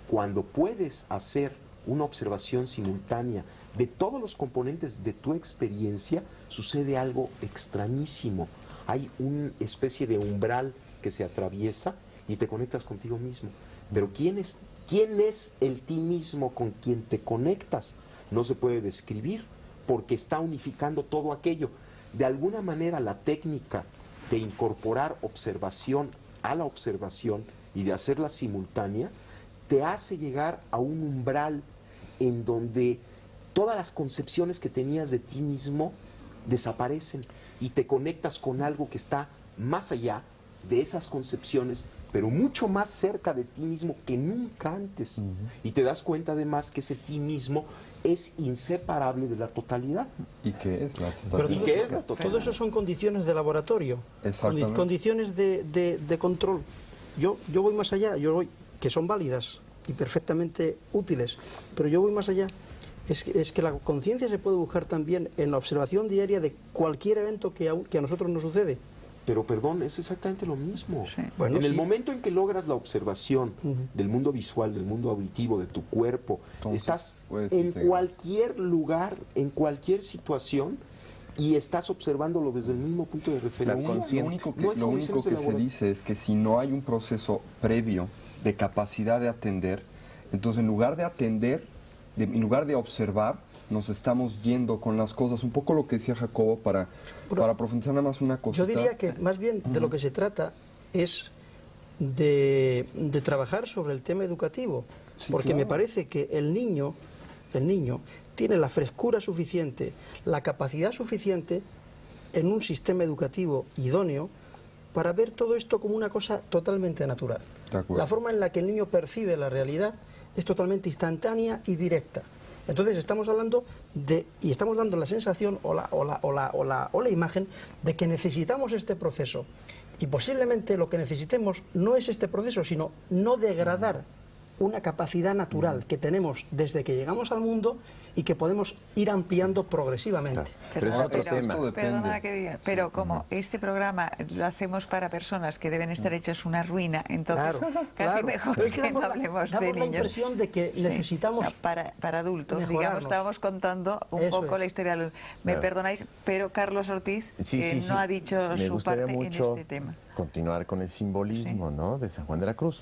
cuando puedes hacer una observación simultánea de todos los componentes de tu experiencia, sucede algo extrañísimo. Hay una especie de umbral que se atraviesa y te conectas contigo mismo. Pero ¿quién es el ti mismo con quien te conectas? No se puede describir, porque está unificando todo aquello. De alguna manera, la técnica de incorporar observación a la observación y de hacerla simultánea te hace llegar a un umbral en donde todas las concepciones que tenías de ti mismo desaparecen y te conectas con algo que está más allá de esas concepciones, pero mucho más cerca de ti mismo que nunca antes. Y te das cuenta además que ese ti mismo es inseparable de la totalidad. ¿Y qué es la Pero totalidad? ¿Y qué es la totalidad? todo eso son condiciones de laboratorio, Exactamente. condiciones de control. Yo voy más allá, que son válidas y perfectamente útiles, pero yo voy más allá. Es que la conciencia se puede buscar también en la observación diaria de cualquier evento que a nosotros nos sucede. Pero perdón, es exactamente lo mismo. Sí. Bueno, en el sí. momento en que logras la observación del mundo visual, del mundo auditivo, de tu cuerpo, Entonces, estás puedes en integrar. cualquier lugar, en cualquier situación, y estás observándolo desde el mismo punto de referencia. consciente. Lo único que se dice es que si no hay un proceso previo de capacidad de atender, entonces en lugar de atender, en lugar de observar, nos estamos yendo con las cosas. Un poco lo que decía Jacobo para profundizar nada más una cosita. Yo diría que más bien de lo que se trata es de trabajar sobre el tema educativo, Sí, porque claro. me parece que el niño tiene la frescura suficiente, la capacidad suficiente en un sistema educativo idóneo para ver todo esto como una cosa totalmente natural. De acuerdo. La forma en la que el niño percibe la realidad es totalmente instantánea y directa. Entonces estamos hablando y estamos dando la sensación o la imagen de que necesitamos este proceso. Y posiblemente lo que necesitemos no es este proceso, sino no degradar una capacidad natural que tenemos desde que llegamos al mundo y que podemos ir ampliando progresivamente. Pero es otro tema. Esto depende. Perdona que diga, pero como este programa lo hacemos para personas que deben estar hechas una ruina, entonces casi mejor Pero es que no damos hablemos damos de la niños. impresión de que Sí. necesitamos No, para adultos, digamos, mejorarnos. estábamos contando un Eso poco es. la historia. Me Claro. perdonáis, pero Carlos Ortiz no ha dicho Me su gustaría parte mucho en este tema. continuar con el simbolismo, ¿no?, de San Juan de la Cruz.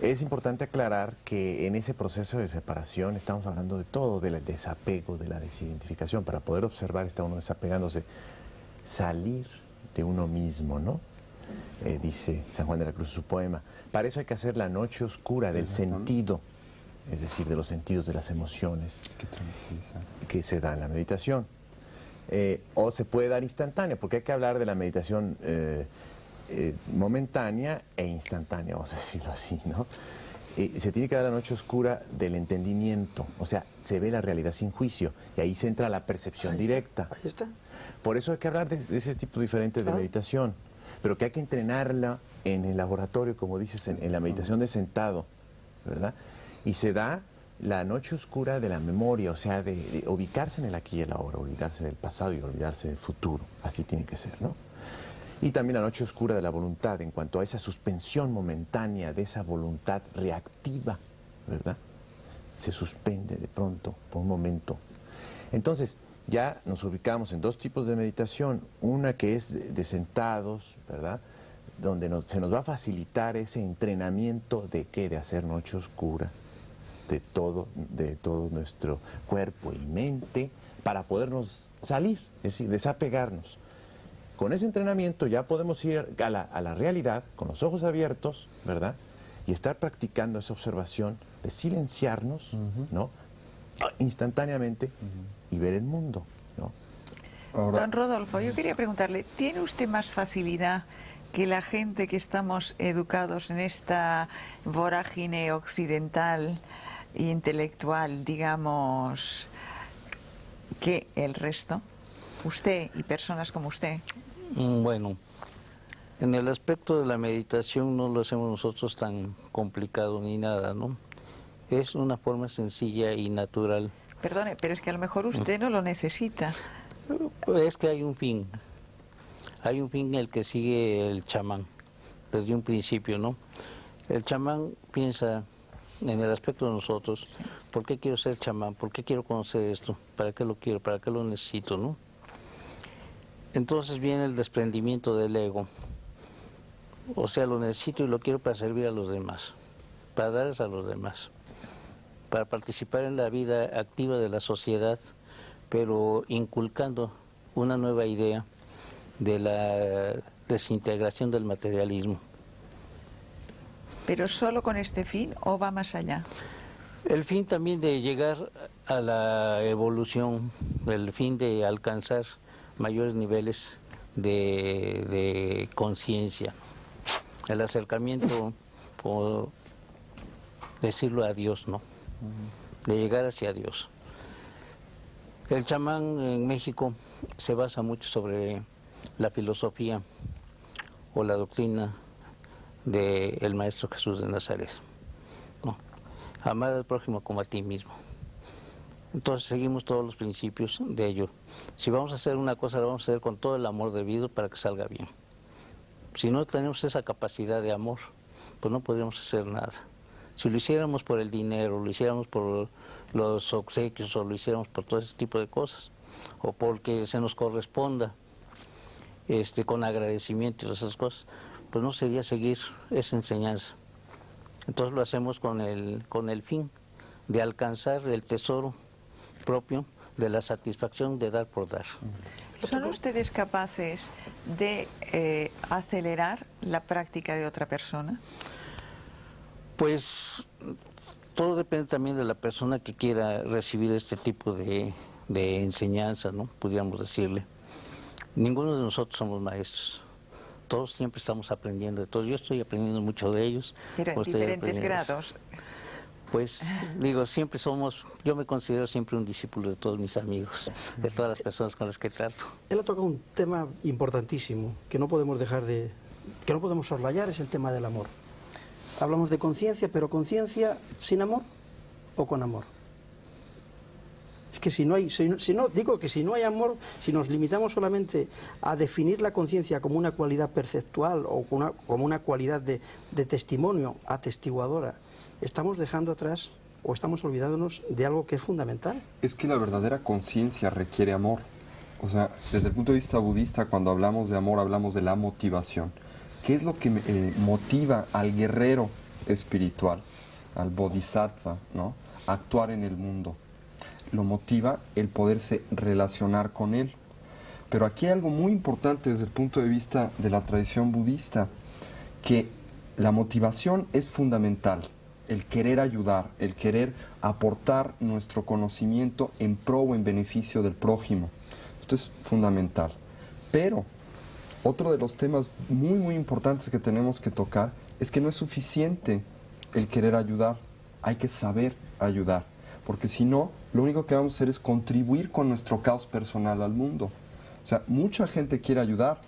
Es importante aclarar que en ese proceso de separación estamos hablando de todo, del desapego, de la desidentificación. Para poder observar está uno desapegándose, salir de uno mismo, ¿no? Dice San Juan de la Cruz en su poema. Para eso hay que hacer la noche oscura del sentido, es decir, de los sentidos, de las emociones Qué tranquiliza. que se da en la meditación. O se puede dar instantánea, porque hay que hablar de la meditación momentánea e instantánea, vamos a decirlo así, ¿no? Se tiene que dar la noche oscura del entendimiento, o sea, se ve la realidad sin juicio, y ahí se entra la percepción directa. Ahí está. Por eso hay que hablar de ese tipo diferente de Claro. meditación, pero que hay que entrenarla en el laboratorio, como dices, en la meditación de sentado, ¿verdad? Y se da la noche oscura de la memoria, o sea, de ubicarse en el aquí y el ahora, olvidarse del pasado y olvidarse del futuro, así tiene que ser, ¿no? Y también la noche oscura de la voluntad, en cuanto a esa suspensión momentánea de esa voluntad reactiva, ¿verdad? Se suspende de pronto, por un momento. Entonces, ya nos ubicamos en dos tipos de meditación, una que es de sentados, ¿verdad? donde se nos va a facilitar ese entrenamiento de qué, de hacer noche oscura, de todo nuestro cuerpo y mente, para podernos salir, es decir, desapegarnos. Con ese entrenamiento ya podemos ir a la realidad con los ojos abiertos, ¿verdad? Y estar practicando esa observación de silenciarnos, ¿no? Instantáneamente y ver el mundo, ¿no? Ahora, Don Rodolfo, yo quería preguntarle, ¿tiene usted más facilidad que la gente que estamos educados en esta vorágine occidental e intelectual, digamos, que el resto? Usted y personas como usted. Bueno, en el aspecto de la meditación no lo hacemos nosotros tan complicado ni nada, ¿no? Es una forma sencilla y natural. Perdone, pero es que a lo mejor usted no lo necesita. Es que hay un fin en el que sigue el chamán, desde un principio, ¿no? El chamán piensa en el aspecto de nosotros, ¿por qué quiero ser chamán? ¿Por qué quiero conocer esto? ¿Para qué lo quiero? ¿Para qué lo necesito, no? Entonces viene el desprendimiento del ego, o sea, lo necesito y lo quiero para servir a los demás, para darles a los demás, para participar en la vida activa de la sociedad, pero inculcando una nueva idea de la desintegración del materialismo. ¿Pero solo con este fin o va más allá? El fin también de llegar a la evolución, el fin de alcanzar mayores niveles de conciencia, el acercamiento, por decirlo, a Dios, ¿no? De llegar hacia Dios. El chamán en México se basa mucho sobre la filosofía o la doctrina del Maestro Jesús de Nazaret, ¿no? Amar al prójimo como a ti mismo. Entonces seguimos todos los principios de ello. Si vamos a hacer una cosa, la vamos a hacer con todo el amor debido para que salga bien. Si no tenemos esa capacidad de amor, pues no podríamos hacer nada. Si lo hiciéramos por el dinero, lo hiciéramos por los obsequios, o lo hiciéramos por todo ese tipo de cosas, o porque se nos corresponda con agradecimiento y todas esas cosas, pues no sería seguir esa enseñanza. Entonces lo hacemos con el fin de alcanzar el tesoro propio de la satisfacción de dar por dar. ¿Son ustedes capaces de acelerar la práctica de otra persona? Pues todo depende también de la persona que quiera recibir este tipo de enseñanza, ¿no? Pudiéramos decirle. Ninguno de nosotros somos maestros. Todos siempre estamos aprendiendo de todos. Yo estoy aprendiendo mucho de ellos. Pero en diferentes grados. Pues digo, siempre yo me considero siempre un discípulo de todos mis amigos, de todas las personas con las que trato. Él ha tocado un tema importantísimo que no podemos que no podemos soslayar, es el tema del amor. Hablamos de conciencia, pero conciencia sin amor o con amor. Es que si no hay amor, si nos limitamos solamente a definir la conciencia como una cualidad perceptual o como una cualidad de testimonio atestiguadora, estamos dejando atrás o estamos olvidándonos de algo que es fundamental. es que la verdadera conciencia requiere amor. O sea, desde el punto de vista budista, cuando hablamos de amor, hablamos de la motivación. ¿Qué es lo que motiva al guerrero espiritual, al bodhisattva, ¿no?, a actuar en el mundo? Lo motiva el poderse relacionar con él. Pero aquí hay algo muy importante desde el punto de vista de la tradición budista, que la motivación es fundamental, el querer ayudar, el querer aportar nuestro conocimiento en pro o en beneficio del prójimo. Esto es fundamental. Pero otro de los temas muy, muy importantes que tenemos que tocar es que no es suficiente el querer ayudar, hay que saber ayudar, porque si no, lo único que vamos a hacer es contribuir con nuestro caos personal al mundo. O sea, mucha gente quiere ayudar,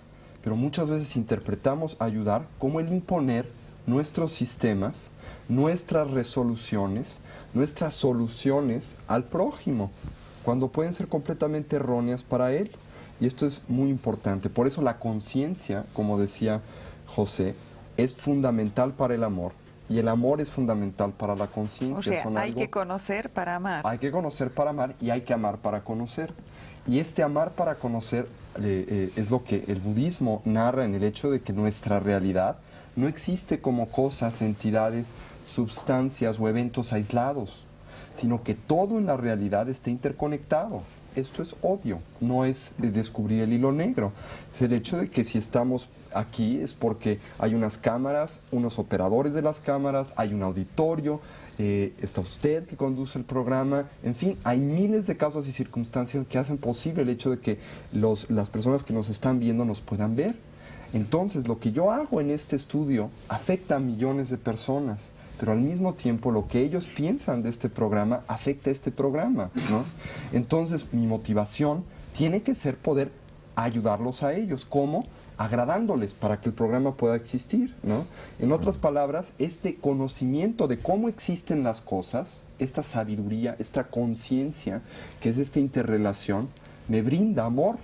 pero muchas veces interpretamos ayudar como el imponer nuestros sistemas, nuestras resoluciones, nuestras soluciones al prójimo, cuando pueden ser completamente erróneas para él. Y esto es muy importante. Por eso la conciencia, como decía José, es fundamental para el amor. Y el amor es fundamental para la conciencia. O sea, hay que conocer para amar. Hay que conocer para amar y hay que amar para conocer. Y este amar para conocer es lo que el budismo narra en el hecho de que nuestra realidad no existe como cosas, entidades, sustancias o eventos aislados, sino que todo en la realidad está interconectado. Esto es obvio, no es descubrir el hilo negro, es el hecho de que si estamos aquí es porque hay unas cámaras, unos operadores de las cámaras, hay un auditorio, está usted que conduce el programa, en fin, hay miles de casos y circunstancias que hacen posible el hecho de que las personas que nos están viendo nos puedan ver. Entonces, lo que yo hago en este estudio afecta a millones de personas, pero al mismo tiempo lo que ellos piensan de este programa afecta a este programa, ¿no? Entonces, mi motivación tiene que ser poder ayudarlos a ellos. ¿Cómo? Agradándoles para que el programa pueda existir, ¿no? En otras palabras, este conocimiento de cómo existen las cosas, esta sabiduría, esta conciencia, que es esta interrelación, me brinda amor,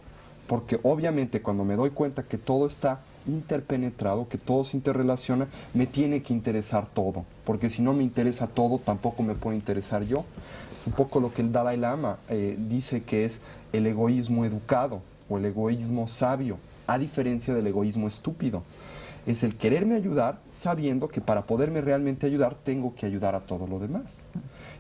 porque obviamente cuando me doy cuenta que todo está interpenetrado, que todo se interrelaciona, me tiene que interesar todo, porque si no me interesa todo, tampoco me puede interesar yo. Es un poco lo que el Dalai Lama dice que es el egoísmo educado o el egoísmo sabio, a diferencia del egoísmo estúpido. Es el quererme ayudar sabiendo que para poderme realmente ayudar tengo que ayudar a todo lo demás.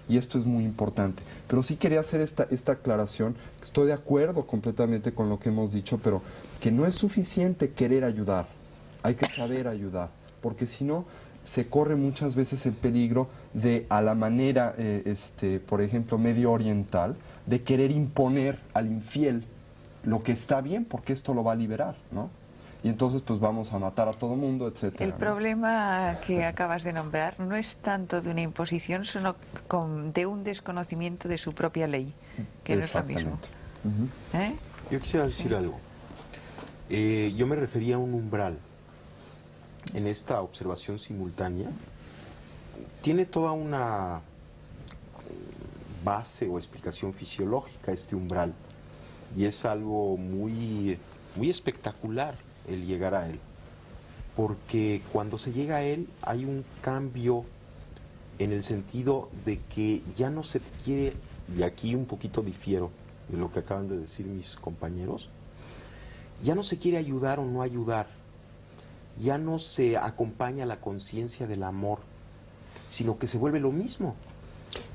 Y esto es muy importante. Pero sí quería hacer esta aclaración. Estoy de acuerdo completamente con lo que hemos dicho, pero que no es suficiente querer ayudar. Hay que saber ayudar, porque si no se corre muchas veces el peligro de, a la manera, por ejemplo, medio oriental, de querer imponer al infiel lo que está bien, porque esto lo va a liberar, ¿no? Y entonces pues vamos a matar a todo mundo, etcétera. El problema que acabas de nombrar no es tanto de una imposición, sino de un desconocimiento de su propia ley, que no es lo mismo. ¿Eh? Yo quisiera decir algo. Yo me refería a un umbral. En esta observación simultánea tiene toda una base o explicación fisiológica este umbral, y es algo muy espectacular el llegar a él, porque cuando se llega a él hay un cambio en el sentido de que ya no se quiere, y aquí un poquito difiero de lo que acaban de decir mis compañeros, ya no se quiere ayudar o no ayudar, ya no se acompaña la conciencia del amor, sino que se vuelve lo mismo.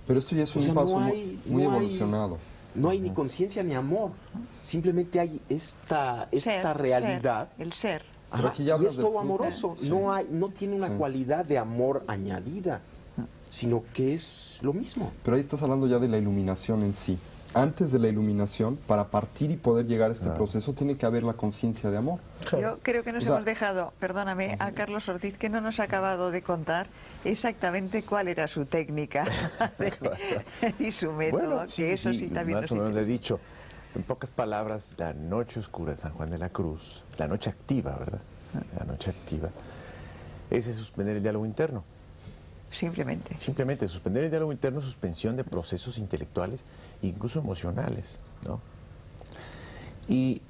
Pero esto ya es un paso muy evolucionado. No hay ni conciencia ni amor, simplemente hay esta realidad. El ser. Pero aquí ya y hablas es de todo fútbol. amoroso, Sí. no tiene una cualidad de amor añadida, sino que es lo mismo. Pero ahí estás hablando ya de la iluminación en sí. Antes de la iluminación, para partir y poder llegar a este proceso, tiene que haber la conciencia de amor. Yo creo que nos hemos dejado, perdóname, a Carlos Ortiz, que no nos ha acabado de contar exactamente cuál era su técnica y su método, que eso sí también más nos o menos le he interesa. dicho, en pocas palabras, la noche oscura de San Juan de la Cruz, la noche activa, ¿verdad? La noche activa, es suspender el diálogo interno. Simplemente suspender el diálogo interno, suspensión de procesos intelectuales, incluso emocionales, ¿no? Y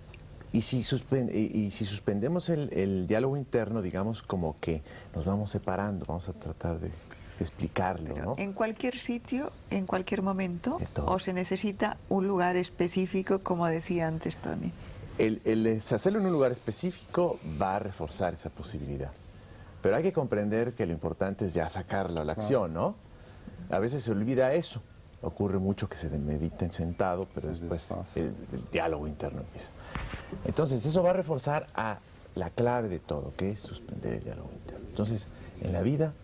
si suspendemos el diálogo interno, digamos como que nos vamos separando, vamos a tratar de explicarlo, ¿no? En cualquier sitio, en cualquier momento, De todo. o se necesita un lugar específico, como decía antes Tony. El hacerlo en un lugar específico va a reforzar esa posibilidad. Pero hay que comprender que lo importante es ya sacarlo a la acción, ¿no? A veces se olvida eso. Ocurre mucho que se mediten sentado, pero después el diálogo interno empieza. Entonces, eso va a reforzar a la clave de todo, que es suspender el diálogo interno. Entonces, en la vida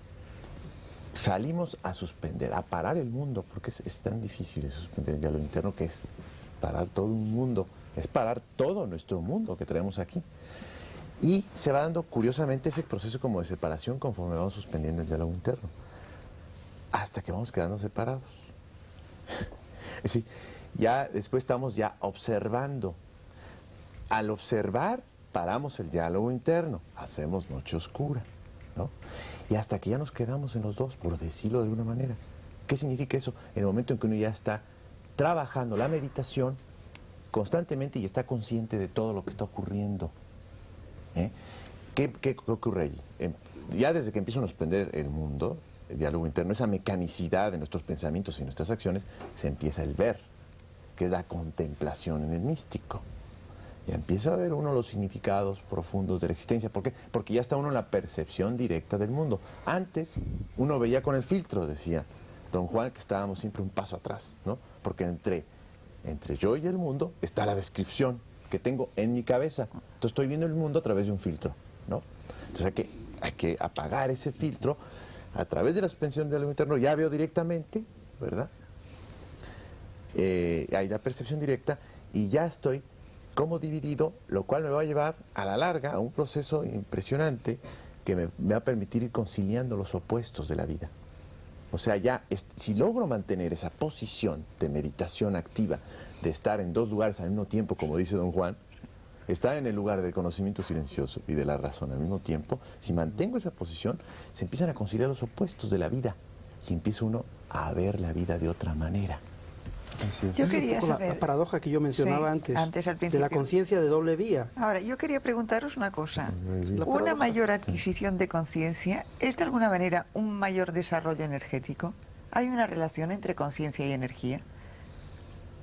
salimos a suspender, a parar el mundo, porque es tan difícil suspender el diálogo interno, que es parar todo un mundo, es parar todo nuestro mundo que traemos aquí. Y se va dando, curiosamente, ese proceso como de separación conforme vamos suspendiendo el diálogo interno, hasta que vamos quedando separados. Es decir, ya después estamos ya observando. Al observar, paramos el diálogo interno, hacemos noche oscura, ¿no? Y hasta que ya nos quedamos en los dos, por decirlo de alguna manera. ¿Qué significa eso? En el momento en que uno ya está trabajando la meditación constantemente y está consciente de todo lo que está ocurriendo. ¿Qué ocurre allí? Ya desde que empiezo a suspender el mundo, el diálogo interno, esa mecanicidad de nuestros pensamientos y nuestras acciones, se empieza el ver. que es la contemplación en el místico. Y empieza a ver uno los significados profundos de la existencia. ¿Por qué? Porque ya está uno en la percepción directa del mundo. Antes uno veía con el filtro, decía don Juan, que estábamos siempre un paso atrás, ¿no? Porque entre yo y el mundo está la descripción que tengo en mi cabeza. Entonces estoy viendo el mundo a través de un filtro, ¿no? Entonces hay que apagar ese filtro a través de la suspensión del diálogo interno. Ya veo directamente, ¿verdad? Hay la percepción directa y ya estoy como dividido, lo cual me va a llevar a la larga a un proceso impresionante que me va a permitir ir conciliando los opuestos de la vida. O sea, si logro mantener esa posición de meditación activa, de estar en dos lugares al mismo tiempo, como dice don Juan, estar en el lugar del conocimiento silencioso y de la razón al mismo tiempo, si mantengo esa posición, se empiezan a conciliar los opuestos de la vida y empieza uno a ver la vida de otra manera. Así es. Yo Esa es quería un poco saber... la paradoja que yo mencionaba Sí, antes al de la principio. conciencia de doble vía. Ahora, yo quería preguntaros una cosa. La ¿Una paradoja. mayor adquisición de conciencia es de alguna manera un mayor desarrollo energético? ¿Hay una relación entre conciencia y energía?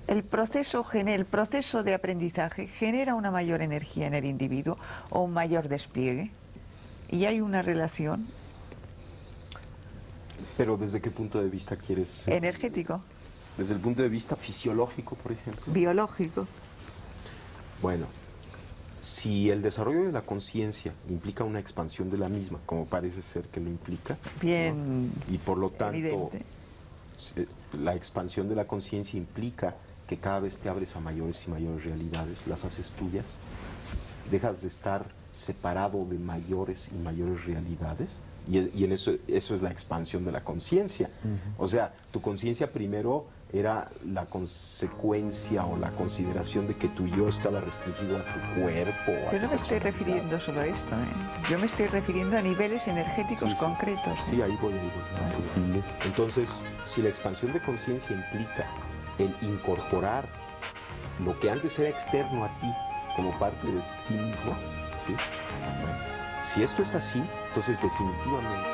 ¿El proceso de aprendizaje genera una mayor energía en el individuo o un mayor despliegue? ¿Y hay una relación Pero ¿desde qué punto de vista quieres? energético, Desde el punto de vista fisiológico, por ejemplo. biológico? Bueno, si el desarrollo de la conciencia implica una expansión de la misma, como parece ser que lo implica, Bien, ¿no? Y por lo tanto, evidente. la expansión de la conciencia implica que cada vez te abres a mayores y mayores realidades, las haces tuyas, dejas de estar separado de mayores y mayores realidades, y en eso es la expansión de la conciencia. O sea, tu conciencia primero era la consecuencia o la consideración de que tu yo estaba restringido a tu cuerpo. a Yo tu no me estoy personalidad. refiriendo solo a esto, ¿eh? Yo me estoy refiriendo a niveles energéticos Sí, sí. concretos. Sí, ahí voy. Sutiles. Entonces, si la expansión de conciencia implica el incorporar lo que antes era externo a ti como parte de ti mismo, ¿sí? Si esto es así, entonces definitivamente